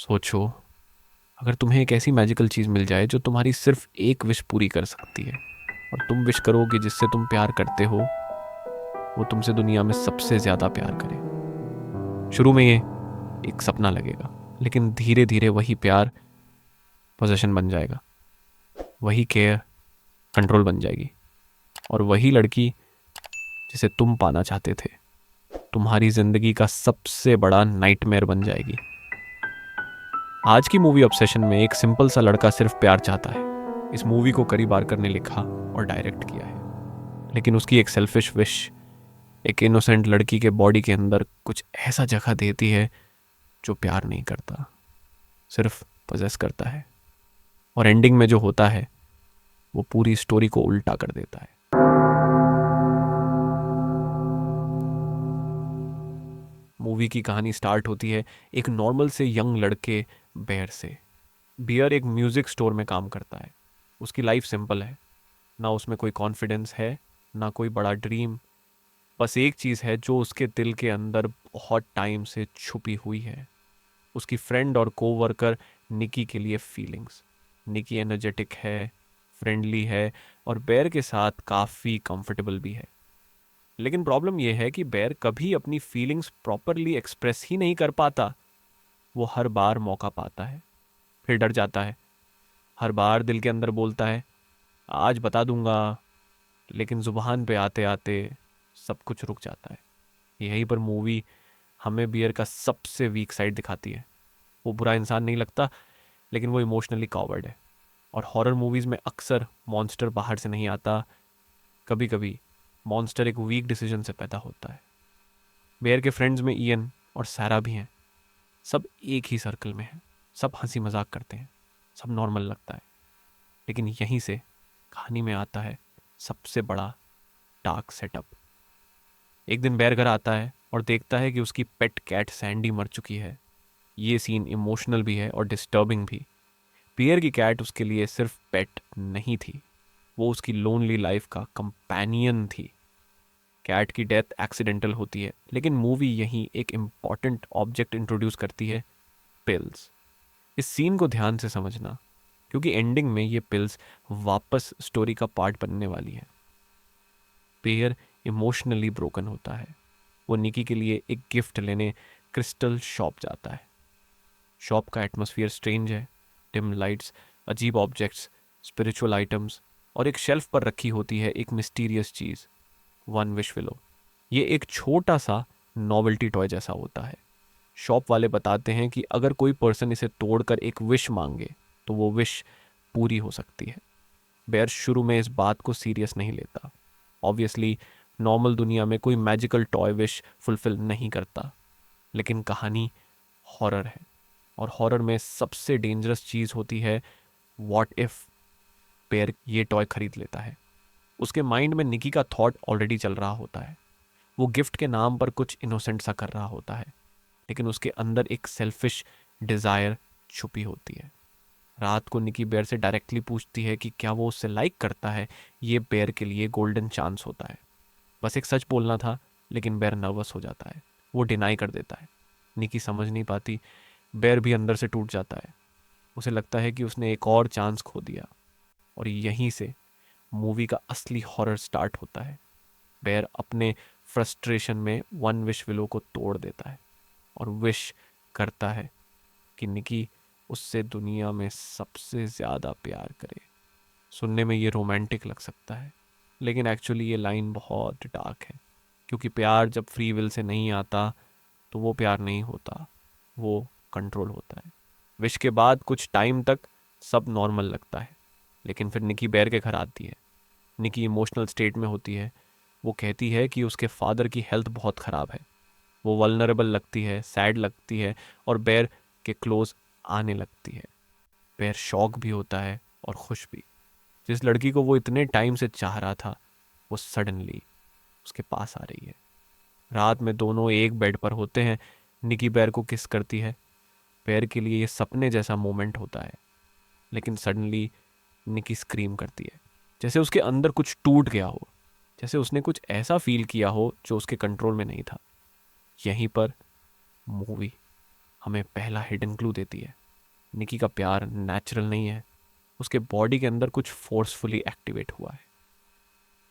सोचो, अगर तुम्हें एक ऐसी मैजिकल चीज़ मिल जाए जो तुम्हारी सिर्फ एक विश पूरी कर सकती है, और तुम विश करो कि जिससे तुम प्यार करते हो वो तुमसे दुनिया में सबसे ज़्यादा प्यार करे। शुरू में ये एक सपना लगेगा, लेकिन धीरे धीरे वही प्यार पोजेशन बन जाएगा, वही केयर कंट्रोल बन जाएगी, और वही लड़की जिसे तुम पाना चाहते थे तुम्हारी ज़िंदगी का सबसे बड़ा नाइटमेयर बन जाएगी। आज की मूवी ऑब्सेशन में एक सिंपल सा लड़का सिर्फ प्यार चाहता है। इस मूवी को करी बारकर ने लिखा और डायरेक्ट किया है, लेकिन उसकी एक सेल्फिश विश एक इनोसेंट लड़की के बॉडी के अंदर कुछ ऐसा जगह देती है जो प्यार नहीं करता, सिर्फ पोजेस करता है। और एंडिंग में जो होता है वो पूरी स्टोरी को उल्टा कर देता है। मूवी की कहानी स्टार्ट होती है एक नॉर्मल से यंग लड़के बेयर से। बियर एक म्यूजिक स्टोर में काम करता है। उसकी लाइफ सिंपल है, ना उसमें कोई कॉन्फिडेंस है, ना कोई बड़ा ड्रीम। बस एक चीज़ है जो उसके दिल के अंदर बहुत टाइम से छुपी हुई है, उसकी फ्रेंड और कोवर्कर निकी के लिए फीलिंग्स। निकी एनर्जेटिक है, फ्रेंडली है, और बेयर के साथ काफ़ी कंफर्टेबल भी है। लेकिन प्रॉब्लम यह है कि बेयर कभी अपनी फीलिंग्स प्रॉपरली एक्सप्रेस ही नहीं कर पाता। वो हर बार मौका पाता है, फिर डर जाता है। हर बार दिल के अंदर बोलता है आज बता दूंगा, लेकिन जुबान पे आते आते सब कुछ रुक जाता है। यहीं पर मूवी हमें बियर का सबसे वीक साइड दिखाती है। वो बुरा इंसान नहीं लगता, लेकिन वो इमोशनली कॉवर्ड है। और हॉरर मूवीज़ में अक्सर मॉन्स्टर बाहर से नहीं आता, कभी कभी मॉन्स्टर एक वीक डिसीजन से पैदा होता है। बेयर के फ्रेंड्स में इयन और सैरा भी हैं। सब एक ही सर्कल में हैं, सब हंसी मजाक करते हैं, सब नॉर्मल लगता है। लेकिन यहीं से कहानी में आता है सबसे बड़ा डार्क सेटअप। एक दिन बेयर घर आता है और देखता है कि उसकी पेट कैट सैंडी मर चुकी है। ये सीन इमोशनल भी है और डिस्टर्बिंग भी। पियर की कैट उसके लिए सिर्फ पेट नहीं थी, वो उसकी लोनली लाइफ का कंपेनियन थी। कैट की डेथ एक्सीडेंटल होती है, लेकिन मूवी यहीं एक इम्पॉर्टेंट ऑब्जेक्ट इंट्रोड्यूस करती है, पिल्स। इस सीन को ध्यान से समझना, क्योंकि एंडिंग में ये पिल्स वापस स्टोरी का पार्ट बनने वाली है। पेयर इमोशनली ब्रोकन होता है। वो निकी के लिए एक गिफ्ट लेने क्रिस्टल शॉप जाता है। शॉप का एटमॉस्फेयर स्ट्रेंज है, डिम लाइट्स, अजीब ऑब्जेक्ट्स, स्पिरिचुअल आइटम्स, और एक शेल्फ पर रखी होती है एक मिस्टीरियस चीज़, वन विश विलो। ये एक छोटा सा नॉवेल्टी टॉय जैसा होता है। शॉप वाले बताते हैं कि अगर कोई पर्सन इसे तोड़कर एक विश मांगे तो वो विश पूरी हो सकती है। बेयर शुरू में इस बात को सीरियस नहीं लेता। ऑब्वियसली नॉर्मल दुनिया में कोई मैजिकल टॉय विश फुलफिल नहीं करता, लेकिन कहानी हॉरर है, और हॉरर में सबसे डेंजरस चीज़ होती है व्हाट इफ बेयर ये टॉय खरीद लेता है। उसके माइंड में निकी का थॉट ऑलरेडी चल रहा होता है। वो गिफ्ट के नाम पर कुछ इनोसेंट सा कर रहा होता है, लेकिन उसके अंदर एक सेल्फिश डिज़ायर छुपी होती है। रात को निकी बेयर से डायरेक्टली पूछती है कि क्या वो उससे लाइक करता है। ये बेयर के लिए गोल्डन चांस होता है। बस एक सच बोलना था, लेकिन बेयर नर्वस हो जाता है, वो डिनाई कर देता है। निकी समझ नहीं पाती, बेयर भी अंदर से टूट जाता है। उसे लगता है कि उसने एक और चांस खो दिया। और यहीं से मूवी का असली हॉरर स्टार्ट होता है। बेयर अपने फ्रस्ट्रेशन में वन विश विलो को तोड़ देता है और विश करता है कि निकी उससे दुनिया में सबसे ज़्यादा प्यार करे। सुनने में ये रोमांटिक लग सकता है, लेकिन एक्चुअली ये लाइन बहुत डार्क है, क्योंकि प्यार जब फ्री विल से नहीं आता तो वो प्यार नहीं होता, वो कंट्रोल होता है। विश के बाद कुछ टाइम तक सब नॉर्मल लगता है, लेकिन फिर निकी बेयर के घर आती है। निकी इमोशनल स्टेट में होती है। वो कहती है कि उसके फादर की हेल्थ बहुत ख़राब है। वो वल्नरेबल लगती है, सैड लगती है, और बेयर के क्लोज आने लगती है। बेयर शॉक भी होता है और खुश भी। जिस लड़की को वो इतने टाइम से चाह रहा था वो सडनली उसके पास आ रही है। रात में दोनों एक बेड पर होते हैं। निकी बेयर को किस करती है। बेयर के लिए ये सपने जैसा मोमेंट होता है, लेकिन सडनली निकी स्क्रीम करती है, जैसे उसके अंदर कुछ टूट गया हो, जैसे उसने कुछ ऐसा फील किया हो जो उसके कंट्रोल में नहीं था। यहीं पर मूवी हमें पहला हिडन क्लू देती है। निकी का प्यार नेचुरल नहीं है, उसके बॉडी के अंदर कुछ फोर्सफुली एक्टिवेट हुआ है।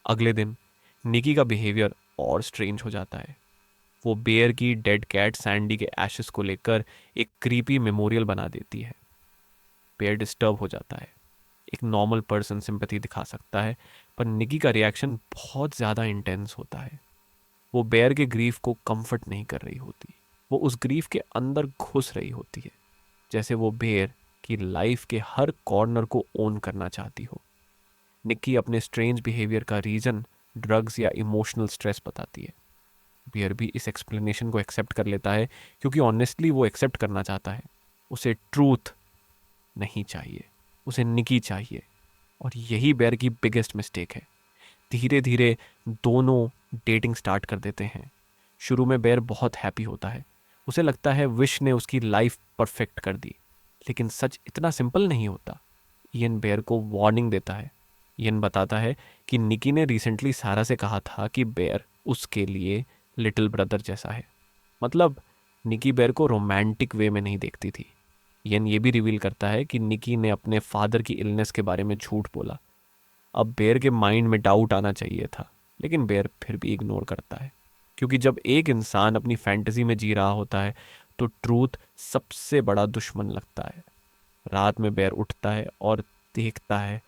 अगले दिन निकी का बिहेवियर और स्ट्रेंज हो जाता है। वो बेयर की डेड कैट सैंडी के एशेस को लेकर एक क्रीपी मेमोरियल बना देती है। बेयर डिस्टर्ब हो जाता है। एक नॉर्मल पर्सन सिंपैथी दिखा सकता है, पर निकी का रिएक्शन बहुत ज़्यादा इंटेंस होता है। वो बेयर के ग्रीफ को कंफर्ट नहीं कर रही होती, वो उस ग्रीफ के अंदर घुस रही होती है, जैसे वो बेयर की लाइफ के हर कॉर्नर को ओन करना चाहती हो। निक्की अपने स्ट्रेंज बिहेवियर का रीज़न ड्रग्स या इमोशनल स्ट्रेस बताती है। बियर भी इस एक्सप्लेनेशन को एक्सेप्ट कर लेता है, क्योंकि ऑनेस्टली वो एक्सेप्ट करना चाहता है। उसे ट्रूथ नहीं चाहिए, उसे निकी चाहिए। और यही बेयर की बिगेस्ट मिस्टेक है। धीरे धीरे दोनों डेटिंग स्टार्ट कर देते हैं। शुरू में बेयर बहुत हैप्पी होता है, उसे लगता है विश ने उसकी लाइफ परफेक्ट कर दी। लेकिन सच इतना सिंपल नहीं होता। इयन बेयर को वार्निंग देता है। इयन बताता है कि निकी ने रिसेंटली सारा से कहा था कि बेयर उसके लिए लिटिल ब्रदर जैसा है। मतलब निकी बेयर को रोमांटिक वे में नहीं देखती थी। इयन ये भी रिवील करता है कि निकी ने अपने फादर की इलनेस के बारे में झूठ बोला। अब बेयर के माइंड में डाउट आना चाहिए था, लेकिन बेयर फिर भी इग्नोर करता है, क्योंकि जब एक इंसान अपनी फैंटेसी में जी रहा होता है तो ट्रूथ सबसे बड़ा दुश्मन लगता है। रात में बेयर उठता है और देखता है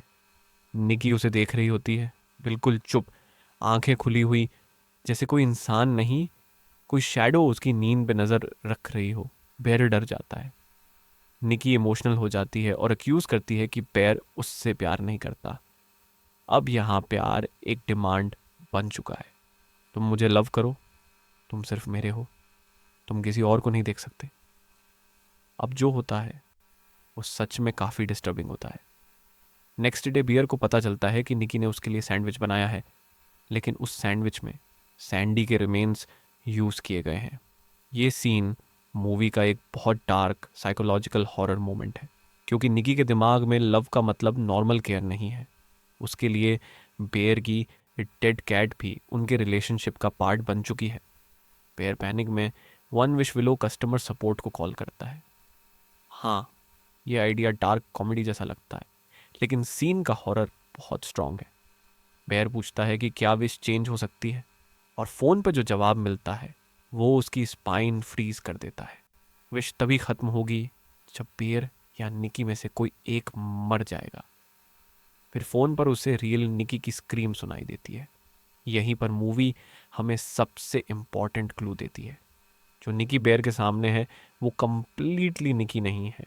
निकी उसे देख रही होती है, बिल्कुल चुप, आंखें खुली हुई, जैसे कोई इंसान नहीं, कोई शैडो उसकी नींद पे नजर रख रही हो। बेयर डर जाता है। निकी इमोशनल हो जाती है और अक्यूज करती है कि बेयर उससे प्यार नहीं करता। अब यहाँ प्यार एक डिमांड बन चुका है। तुम मुझे लव करो, तुम सिर्फ मेरे हो, तुम किसी और को नहीं देख सकते। अब जो होता है वो सच में काफ़ी डिस्टर्बिंग होता है। नेक्स्ट डे बियर को पता चलता है कि निकी ने उसके लिए सैंडविच बनाया है, लेकिन उस सैंडविच में सैंडी के रिमेन्स यूज़ किए गए हैं। ये सीन मूवी का एक बहुत डार्क साइकोलॉजिकल हॉरर मोमेंट है, क्योंकि निकी के दिमाग में लव का मतलब नॉर्मल केयर नहीं है। उसके लिए बेयर की डेड कैट भी उनके रिलेशनशिप का पार्ट बन चुकी है। बेयर पैनिक में one wish willow customer support को कॉल करता है। हाँ, ये आइडिया डार्क कॉमेडी जैसा लगता है, लेकिन सीन का हॉरर बहुत स्ट्रांग है। बेयर पूछता है कि क्या विश चेंज हो सकती है, और फ़ोन पर जो जवाब मिलता है वो उसकी स्पाइन फ्रीज कर देता है। विश तभी ख़त्म होगी जब बेयर या निकी में से कोई एक मर जाएगा। फिर फ़ोन पर उसे रियल निकी की स्क्रीम सुनाई देती है। यहीं पर मूवी हमें सबसे इम्पॉर्टेंट क्लू देती है। जो निकी बेयर के सामने है वो कंप्लीटली निकी नहीं है।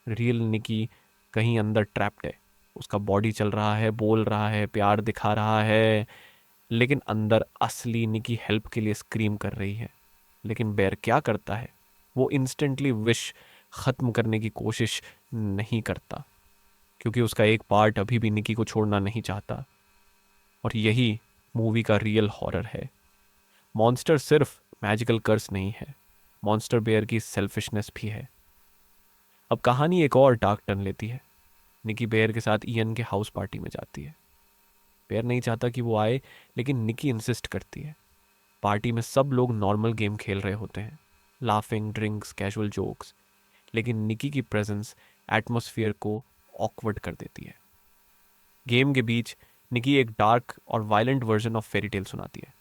रियल निकी कहीं अंदर ट्रैप्ड है। उसका बॉडी चल रहा है, बोल रहा है, प्यार दिखा रहा है, लेकिन अंदर असली निकी हेल्प के लिए स्क्रीम कर रही है। लेकिन बेयर क्या करता है? वो इंस्टेंटली विश ख़त्म करने की कोशिश नहीं करता, क्योंकि उसका एक पार्ट अभी भी निकी को छोड़ना नहीं चाहता। और यही मूवी का रियल हॉरर है। मॉन्स्टर सिर्फ मैजिकल कर्स नहीं है, मॉन्स्टर बेयर की सेल्फिशनेस भी है। अब कहानी एक और डार्क टर्न लेती है। निकी बेयर के साथ इयन के हाउस पार्टी में जाती है। बेयर नहीं चाहता कि वो आए, लेकिन निकी इंसिस्ट करती है। पार्टी में सब लोग नॉर्मल गेम खेल रहे होते हैं, लाफिंग, ड्रिंक्स, कैजुअल जोक्स, लेकिन निकी की प्रेजेंस एटमॉस्फेयर को ऑकवर्ड कर देती है। गेम के बीच निकी एक डार्क और violent version of fairy tale सुनाती है।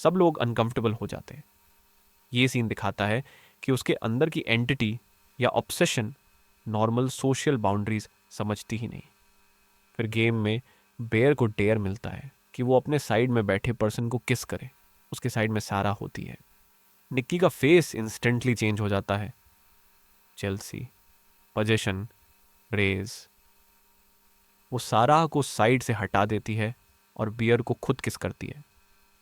सब लोग अनकंफर्टेबल हो जाते हैं। ये सीन दिखाता है कि उसके अंदर की एंटिटी या ऑब्सेशन नॉर्मल सोशल बाउंड्रीज समझती ही नहीं। फिर गेम में बेयर को डेयर मिलता है कि वो अपने साइड में बैठे पर्सन को किस करे। उसके साइड में सारा होती है। निक्की का फेस इंस्टेंटली चेंज हो जाता है। जेलसी, पोजेशन, रेज, वो सारा को साइड से हटा देती है और बियर को खुद किस करती है।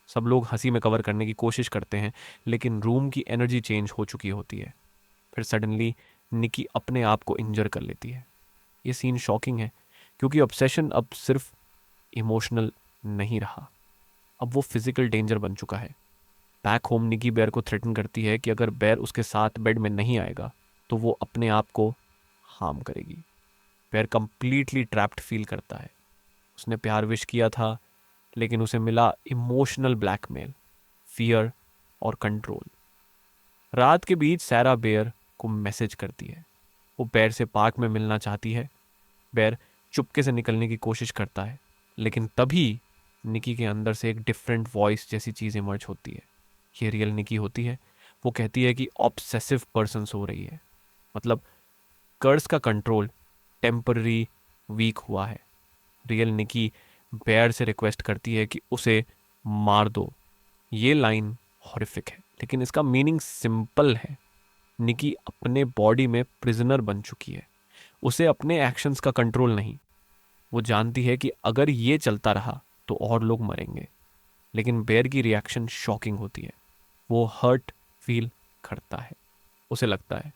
सब लोग हंसी में कवर करने की कोशिश करते हैं, लेकिन रूम की एनर्जी चेंज हो चुकी होती है। फिर सडनली निकी अपने आप को इंजर कर लेती है। ये सीन शॉकिंग है, क्योंकि ऑब्सेशन अब सिर्फ इमोशनल नहीं रहा, अब वो फिजिकल डेंजर बन चुका है। बैक होम निकी बेयर को थ्रेटन करती है कि अगर बेयर उसके साथ बेड में नहीं आएगा तो वो अपने आप को हार्म करेगी। बेयर कंप्लीटली ट्रैप्ड फील करता है। उसने प्यार विश किया था, लेकिन उसे मिला इमोशनल ब्लैकमेल, फियर और कंट्रोल। रात के बीच सैरा बेयर को मैसेज करती है। वो बेयर से पार्क में मिलना चाहती है। बेयर चुपके से निकलने की कोशिश करता है, लेकिन तभी निकी के अंदर से एक डिफरेंट वॉइस जैसी चीज़ इमर्ज होती है। ये रियल निकी होती है। वो कहती है कि ऑब्सेसिव पर्सन हो रही है, मतलब कर्स का कंट्रोल टेम्पररी वीक हुआ है। रियल निकी बेयर से रिक्वेस्ट करती है कि उसे मार दो। ये लाइन हॉरिफिक है, लेकिन इसका मीनिंग सिंपल है। निकी अपने बॉडी में प्रिजनर बन चुकी है। उसे अपने एक्शंस का कंट्रोल नहीं। वो जानती है कि अगर ये चलता रहा तो और लोग मरेंगे। लेकिन बेयर की रिएक्शन शॉकिंग होती है। वो हर्ट फील करता है। उसे लगता है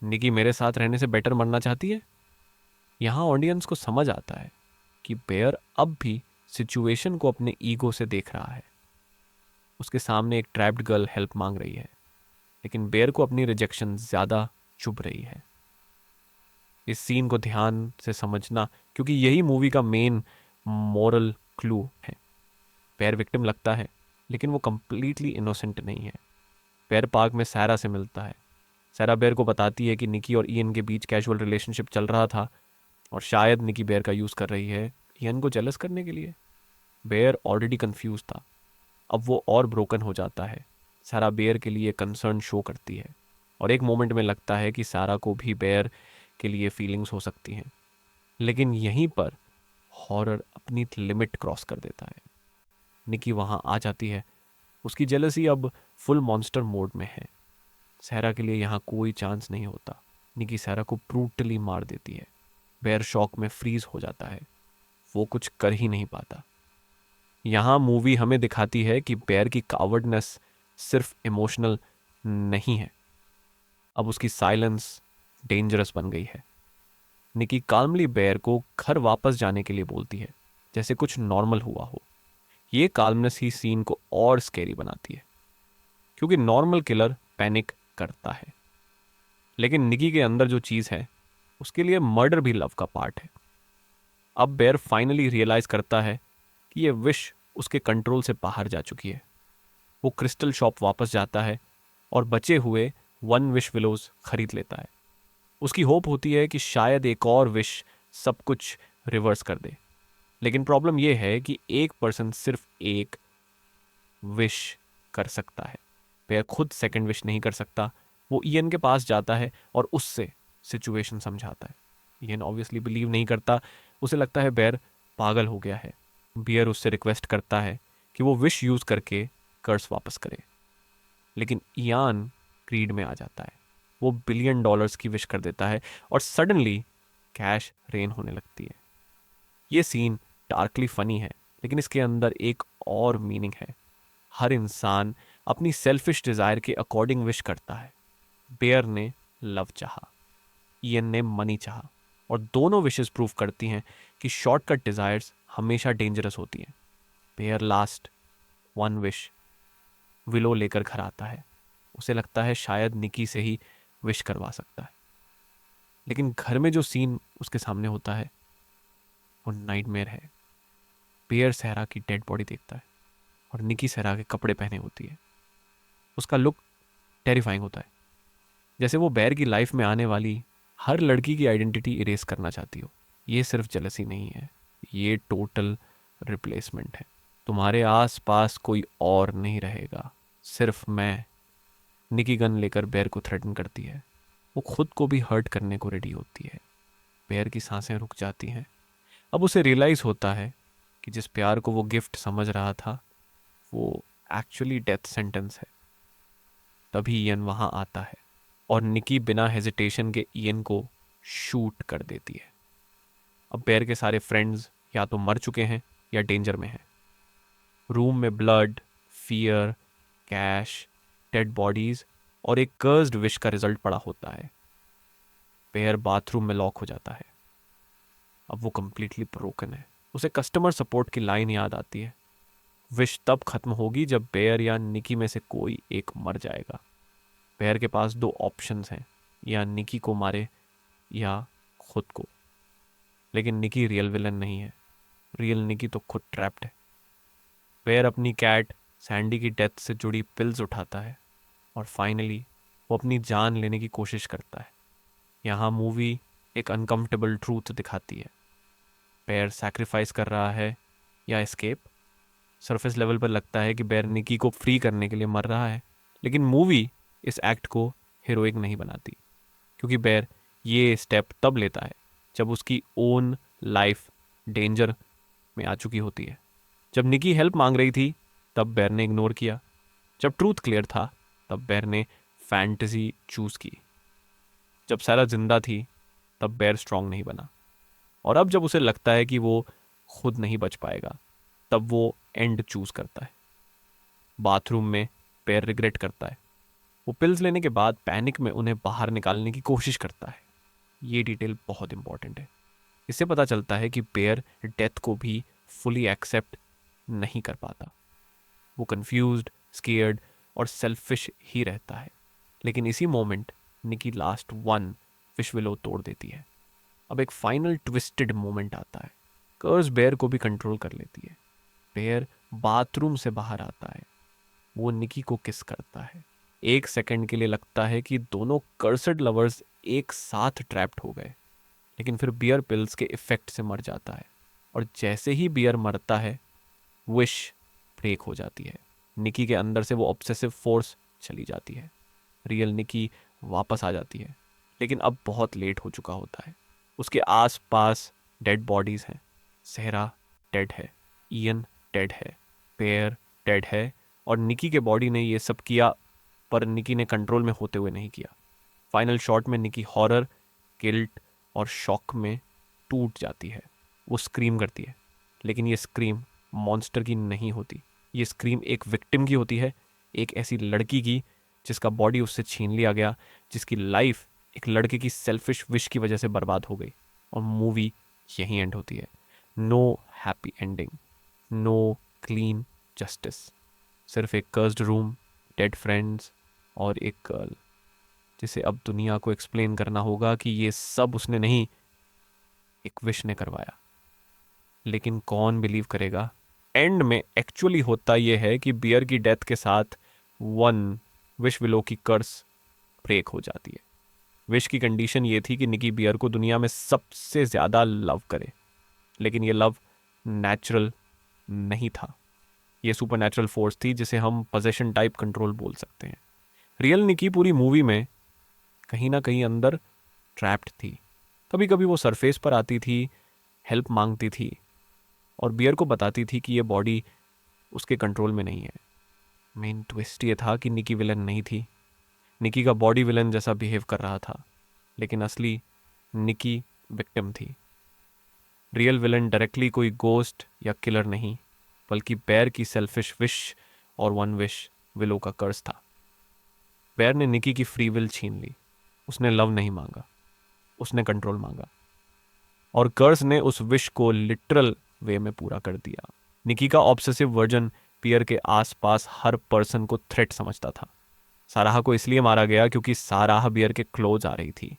निकी मेरे साथ रहने से बेटर मरना चाहती है। यहाँ ऑडियंस को समझ आता है कि बेयर अब भी सिचुएशन को अपने ईगो से देख रहा है। उसके सामने एक ट्रैप्ड गर्ल हेल्प मांग रही है, लेकिन बेयर को अपनी रिजेक्शन ज़्यादा चुभ रही है। इस सीन को ध्यान से समझना, क्योंकि यही मूवी का मेन मॉरल क्लू है। बेयर विक्टिम लगता है, लेकिन वो कंप्लीटली इनोसेंट नहीं है। बेयर पार्क में सैरा से मिलता है। सैरा बेयर को बताती है कि निकी और ईएन के बीच कैजुअल रिलेशनशिप चल रहा था और शायद निकी बेयर का यूज़ कर रही है ईएन को जेलस करने के लिए। बेयर ऑलरेडी कंफ्यूज था, अब वो और ब्रोकन हो जाता है। सारा बेयर के लिए कंसर्न शो करती है और एक मोमेंट में लगता है कि सारा को भी बेयर के लिए फीलिंग्स हो सकती हैं। लेकिन यहीं पर हॉरर अपनी लिमिट क्रॉस कर देता है। निकी वहाँ आ जाती है। उसकी जेलसी अब फुल मॉन्स्टर मोड में है। सहरा के लिए यहाँ कोई चांस नहीं होता। निकी सहरा को ब्रूटली मार देती है। बेयर शॉक में फ्रीज हो जाता है। वो कुछ कर ही नहीं पाता। यहाँ मूवी हमें दिखाती है कि बेयर की कावर्डनेस सिर्फ इमोशनल नहीं है, अब उसकी साइलेंस डेंजरस बन गई है। निकी काल्मली बेयर को घर वापस जाने के लिए बोलती है, जैसे कुछ नॉर्मल हुआ हो। ये काल्मनेस ही सीन को और स्केरी बनाती है, क्योंकि नॉर्मल किलर पैनिक करता है, लेकिन निकी के अंदर जो चीज़ है उसके लिए मर्डर भी लव का पार्ट है। अब बेयर फाइनली रियलाइज करता है कि ये विश उसके कंट्रोल से बाहर जा चुकी है। वो क्रिस्टल शॉप वापस जाता है और बचे हुए वन विश विलोज खरीद लेता है। उसकी होप होती है कि शायद एक और विश सब कुछ रिवर्स कर दे। लेकिन प्रॉब्लम यह है कि एक पर्सन सिर्फ एक विश कर सकता है। बेयर खुद सेकंड विश नहीं कर सकता। वो ईएन के पास जाता है और उससे सिचुएशन समझाता है। ईएन ऑब्वियसली बिलीव नहीं करता। उसे लगता है बेयर पागल हो गया है। बियर उससे रिक्वेस्ट करता है कि वो विश यूज करके कर्स वापस करे, लेकिन इयान क्रीड में आ जाता है। वो $1 बिलियन की विश कर देता है और सडनली कैश रेन होने लगती है। ये सीन डार्कली फनी है, लेकिन इसके अंदर एक और मीनिंग है। हर इंसान अपनी सेल्फिश डिजायर के अकॉर्डिंग विश करता है। बेयर ने लव चाहा, ईएन ने मनी चाहा, और दोनों विशेस प्रूव करती हैं कि शॉर्टकट डिजायर्स हमेशा डेंजरस होती हैं। बेयर लास्ट वन विश विलो लेकर घर आता है। उसे लगता है शायद निकी से ही विश करवा सकता है, लेकिन घर में जो सीन उसके सामने होता है वो नाइटमेयर है। बेयर सहरा की डेड बॉडी देखता है और निकी सहरा के कपड़े पहने होती है। उसका लुक टेरिफाइंग होता है, जैसे वो बेयर की लाइफ में आने वाली हर लड़की की आइडेंटिटी इरेज करना चाहती हो। ये सिर्फ जेलसी नहीं है, ये टोटल रिप्लेसमेंट है। तुम्हारे आस पास कोई और नहीं रहेगा, सिर्फ मैं। निकी गन लेकर बेयर को थ्रेटन करती है। वो खुद को भी हर्ट करने को रेडी होती है। बेयर की सांसें रुक जाती हैं। अब उसे रियलाइज होता है कि जिस प्यार को वो गिफ्ट समझ रहा था वो एक्चुअली डेथ सेंटेंस है। तभी ईएन वहां आता है और निकी बिना हेजिटेशन के ईएन को शूट कर देती है। अब बेयर के सारे फ्रेंड्स या तो मर चुके हैं या डेंजर में हैं। रूम में blood, fear, cash, dead bodies और एक कर्स्ड विश का रिजल्ट पड़ा होता है। बेयर बाथरूम में लॉक हो जाता है। अब वो कंप्लीटली ब्रोकन है। उसे कस्टमर सपोर्ट की लाइन याद आती है, विश तब खत्म होगी जब बेयर या निकी में से कोई एक मर जाएगा। बेयर के पास दो ऑप्शंस हैं, या निकी को मारे या खुद को। लेकिन निकी रियल विलन नहीं है। रियल निकी तो खुद ट्रैप्ड है। बेयर अपनी कैट सैंडी की डेथ से जुड़ी पिल्स उठाता है और फाइनली वो अपनी जान लेने की कोशिश करता है। यहाँ मूवी एक अनकम्फर्टेबल ट्रूथ दिखाती है। बेयर सैक्रिफाइस कर रहा है या एस्केप। सरफेस लेवल पर लगता है कि बेयर निकी को फ्री करने के लिए मर रहा है, लेकिन मूवी इस एक्ट को हीरोइक नहीं बनाती, क्योंकि बेयर ये स्टेप तब लेता है जब उसकी ओन लाइफ डेंजर में आ चुकी होती है। जब निकी हेल्प मांग रही थी तब बेयर ने इग्नोर किया। जब ट्रूथ क्लियर था तब बेयर ने फैंटेसी चूज की। जब सारा जिंदा थी तब बेयर स्ट्रांग नहीं बना। और अब जब उसे लगता है कि वो खुद नहीं बच पाएगा, तब वो एंड चूज करता है। बाथरूम में बेयर रिग्रेट करता है। वो पिल्स लेने के बाद पैनिक में उन्हें बाहर निकालने की कोशिश करता है। ये डिटेल बहुत इंपॉर्टेंट है। इससे पता चलता है कि बेयर डेथ को भी फुली एक्सेप्ट नहीं कर पाता। वो कंफ्यूज्ड, स्केयर्ड और सेल्फिश ही रहता है। लेकिन इसी मोमेंट निकी लास्ट वन विश विलो तोड़ देती है। अब एक फाइनल ट्विस्टेड मोमेंट आता है। कर्स बेयर को भी कंट्रोल कर लेती है। बेयर बाथरूम से बाहर आता है। वो निकी को किस करता है। एक सेकंड के लिए लगता है कि दोनों कर्सड लवर्स एक साथ ट्रैप्ड हो गए, लेकिन फिर बियर पिल्स के इफेक्ट से मर जाता है। और जैसे ही बियर मरता है, विश ब्रेक हो जाती है। निकी के अंदर से वो ऑब्सेसिव फोर्स चली जाती है। रियल निकी वापस आ जाती है, लेकिन अब बहुत लेट हो चुका होता है। उसके आस पास डेड बॉडीज हैं। सहरा डेड है, इयन डेड है, पेयर डेड है, और निकी के बॉडी ने ये सब किया, पर निकी ने कंट्रोल में होते हुए नहीं किया। फाइनल शॉट में निकी हॉरर, गिल्ट और शॉक में टूट जाती है। वो स्क्रीम करती है, लेकिन ये स्क्रीम मॉन्स्टर की नहीं होती। ये स्क्रीम एक विक्टिम की होती है, एक ऐसी लड़की की जिसका बॉडी उससे छीन लिया गया, जिसकी लाइफ एक लड़के की सेल्फिश विश की वजह से बर्बाद हो गई। और मूवी यहीं एंड होती है। No happy ending, no clean justice, सिर्फ एक कर्स्ड रूम, डेड फ्रेंड्स और एक गर्ल जिसे अब दुनिया को एक्सप्लेन करना होगा कि ये सब उसने नहीं, एक विश ने करवाया। लेकिन कौन बिलीव करेगा? एंड में एक्चुअली होता यह है कि बियर की डेथ के साथ वन विश विलो की कर्स ब्रेक हो जाती है। विश की कंडीशन ये थी कि निकी बियर को दुनिया में सबसे ज्यादा लव करे, लेकिन ये लव नेचुरल नहीं था। ये सुपर नेचुरल फोर्स थी जिसे हम पोजेशन टाइप कंट्रोल बोल सकते हैं। रियल निकी पूरी मूवी में कहीं ना कहीं अंदर ट्रैप्ड थी। कभी कभी वो सरफेस पर आती थी, हेल्प मांगती थी और बियर को बताती थी कि ये बॉडी उसके कंट्रोल में नहीं है। मेन ट्विस्ट ये था कि निकी विलन नहीं थी। निकी का बॉडी विलन जैसा बिहेव कर रहा था, लेकिन असली निकी विक्टिम थी। रियल विलन डायरेक्टली कोई गोस्ट या किलर नहीं, बल्कि बेयर की सेल्फिश विश और वन विश विलो का कर्ज था। बेयर ने निकी की फ्री विल छीन ली। उसने लव नहीं मांगा, उसने कंट्रोल मांगा, और कर्स ने उस विश को लिटरल वे में पूरा कर दिया। निकी का ऑब्सेसिव वर्जन पियर के आसपास हर पर्सन को थ्रेट समझता था। साराह को इसलिए मारा गया क्योंकि साराह बियर के क्लोज आ रही थी।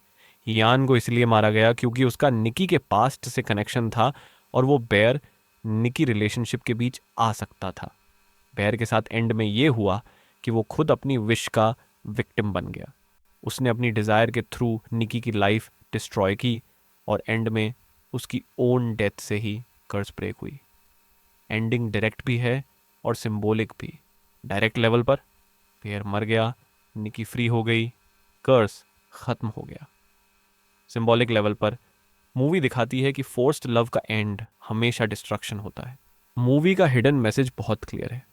यान को इसलिए मारा गया क्योंकि उसका निकी के पास्ट से कनेक्शन था और वो बेयर निकी रिलेशनशिप के बीच आ सकता था। बेयर के साथ एंड में ये हुआ कि वो खुद अपनी विश का विक्टिम बन गया। उसने अपनी डिज़ायर के थ्रू निकी की लाइफ डिस्ट्रॉय की और एंड में उसकी ओन डेथ से ही कर्स ब्रेक हुई। एंडिंग डायरेक्ट भी है और सिंबॉलिक भी। डायरेक्ट लेवल पर बेयर मर गया, निकी फ्री हो गई, कर्स खत्म हो गया। सिंबॉलिक लेवल पर मूवी दिखाती है कि फोर्स्ड लव का एंड हमेशा डिस्ट्रक्शन होता है। मूवी का हिडन मैसेज बहुत क्लियर है।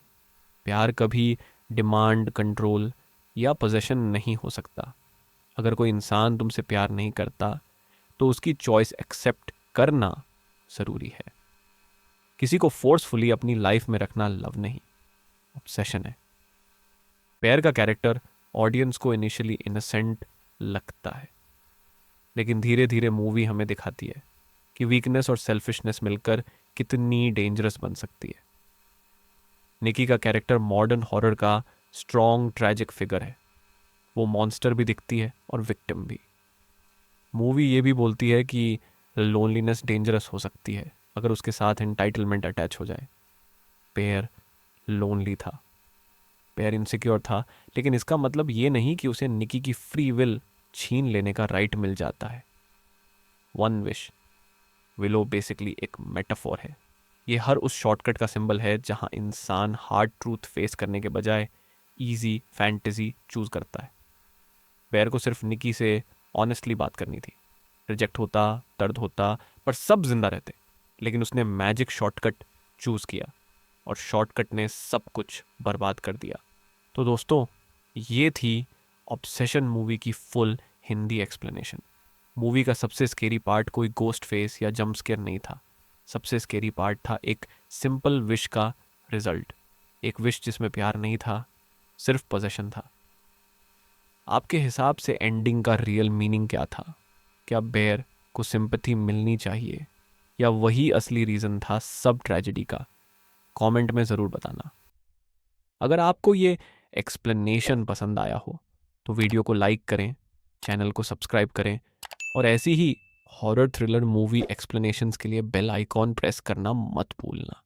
प्यार कभी डिमांड, कंट्रोल या पोजेशन नहीं हो सकता। अगर कोई इंसान तुमसे प्यार नहीं करता तो उसकी चॉइस एक्सेप्ट करना ज़रूरी है। किसी को फोर्सफुली अपनी लाइफ में रखना लव नहीं, ऑब्सेशन है। पेयर का कैरेक्टर ऑडियंस को इनिशियली इनोसेंट लगता है, लेकिन धीरे धीरे मूवी हमें दिखाती है कि वीकनेस और सेल्फिशनेस मिलकर कितनी डेंजरस बन सकती है। निकी का कैरेक्टर मॉडर्न हॉरर का स्ट्रॉन्ग ट्रैजिक फिगर है। वो मॉन्स्टर भी दिखती है और विक्टिम भी। मूवी ये भी बोलती है कि लोनलीनेस डेंजरस हो सकती है अगर उसके साथ एंटाइटलमेंट अटैच हो जाए। पेयर लोनली था, पेयर इनसिक्योर था, लेकिन इसका मतलब ये नहीं कि उसे निकी की फ्री विल छीन लेने का राइट मिल जाता है। वन विश, विलो बेसिकली एक मेटाफोर है। ये हर उस शॉर्टकट का सिंबल है जहां इंसान हार्ड ट्रूथ फेस करने के बजाय इजी फैंटेसी चूज करता है। बेयर को सिर्फ निकी से ऑनेस्टली बात करनी थी। रिजेक्ट होता, दर्द होता, पर सब जिंदा रहते, लेकिन उसने मैजिक शॉर्टकट चूज किया और शॉर्टकट ने सब कुछ बर्बाद कर दिया। तो दोस्तों, ये थी ऑब्सेशन मूवी की फुल हिंदी एक्सप्लेनेशन। मूवी का सबसे स्केरी पार्ट कोई गोस्ट फेस या जंप स्केयर नहीं था। सबसे स्केरी पार्ट था एक सिंपल विश का रिजल्ट। एक विश जिसमें प्यार नहीं था, सिर्फ पोजेशन था। आपके हिसाब से एंडिंग का रियल मीनिंग क्या था? क्या बेयर को सिंपैथी मिलनी चाहिए, या वही असली रीज़न था सब ट्रेजेडी का? कमेंट में ज़रूर बताना। अगर आपको ये एक्सप्लेनेशन पसंद आया हो तो वीडियो को लाइक करें, चैनल को सब्सक्राइब करें, और ऐसी ही हॉरर थ्रिलर मूवी एक्सप्लेनेशंस के लिए बेल आइकॉन प्रेस करना मत भूलना।